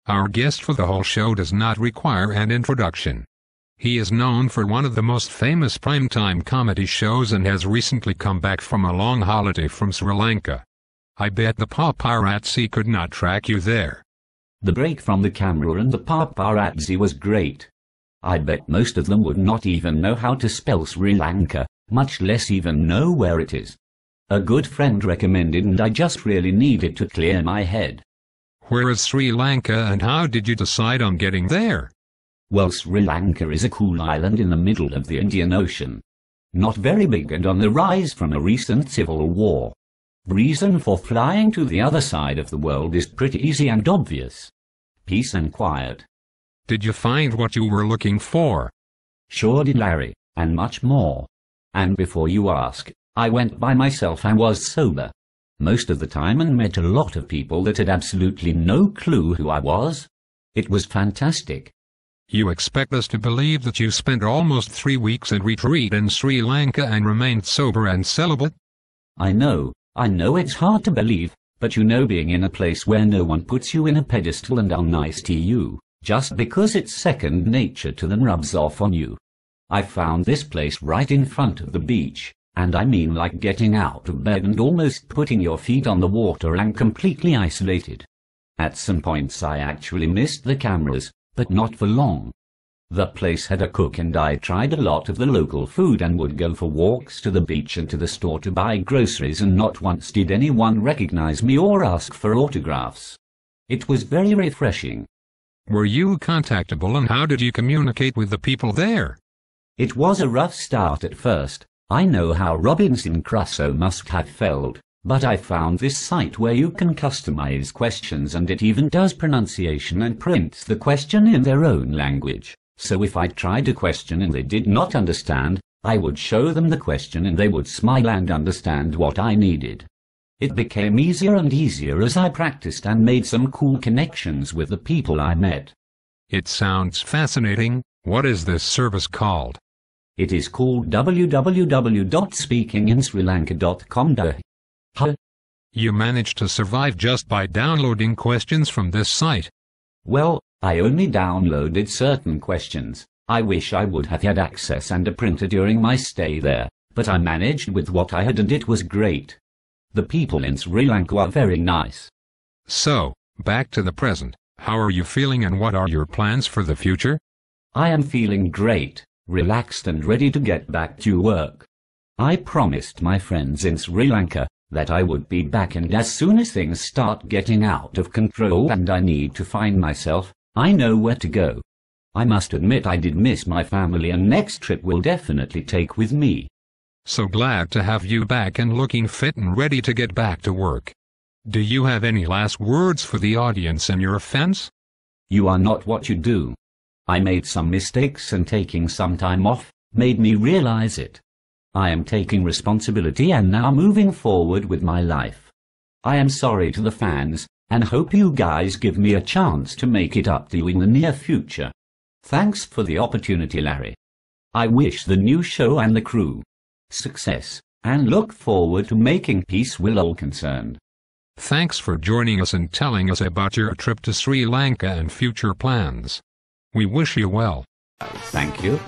Our guest for the whole show does not require an introduction. He is known for one of the most famous primetime comedy shows and has recently come back from a long holiday from Sri Lanka. I bet the paparazzi could not track you there. The break from the camera and the paparazzi was great. I bet most of them would not even know how to spell Sri Lanka, much less even know where it is. A good friend recommended and I just really needed to clear my head. Where is Sri Lanka and how did you decide on getting there? Well, Sri Lanka is a cool island in the middle of the Indian Ocean. Not very big and on the rise from a recent civil war. Reason for flying to the other side of the world is pretty easy and obvious. Peace and quiet. Did you find what you were looking for? Sure did, Larry, and much more. And before you ask, I went by myself and was sober. Most of the time and met a lot of people that had absolutely no clue who I was. It was fantastic. You expect us to believe that you spent almost 3 weeks at retreat in Sri Lanka and remained sober and celibate? I know it's hard to believe, but you know, being in a place where no one puts you in a pedestal and are nice to you, just because it's second nature to them, rubs off on you. I found this place right in front of the beach, and I mean like getting out of bed and almost putting your feet on the water and completely isolated. At some points I actually missed the cameras, but not for long. The place had a cook and I tried a lot of the local food and would go for walks to the beach and to the store to buy groceries, and not once did anyone recognize me or ask for autographs. It was very refreshing. Were you contactable and how did you communicate with the people there? It was a rough start at first. I know how Robinson Crusoe must have felt, but I found this site where you can customize questions and it even does pronunciation and prints the question in their own language. So if I tried a question and they did not understand, I would show them the question and they would smile and understand what I needed. It became easier and easier as I practiced and made some cool connections with the people I met. It sounds fascinating. What is this service called? It is called www.speakinginsrilanka.com. You managed to survive just by downloading questions from this site. Well, I only downloaded certain questions. I wish I would have had access and a printer during my stay there, but I managed with what I had and it was great. The people in Sri Lanka are very nice. So, back to the present. How are you feeling and what are your plans for the future? I am feeling great, relaxed and ready to get back to work. I promised my friends in Sri Lanka that I would be back, and as soon as things start getting out of control and I need to find myself, I know where to go. I must admit I did miss my family and next trip will definitely take with me. So glad to have you back and looking fit and ready to get back to work. Do you have any last words for the audience in your offense? You are not what you do. I made some mistakes and taking some time off made me realize it. I am taking responsibility and now moving forward with my life. I am sorry to the fans and hope you guys give me a chance to make it up to you in the near future. Thanks for the opportunity, Larry. I wish the new show and the crew success and look forward to making peace with all concerned. Thanks for joining us and telling us about your trip to Sri Lanka and future plans. We wish you well. Thank you.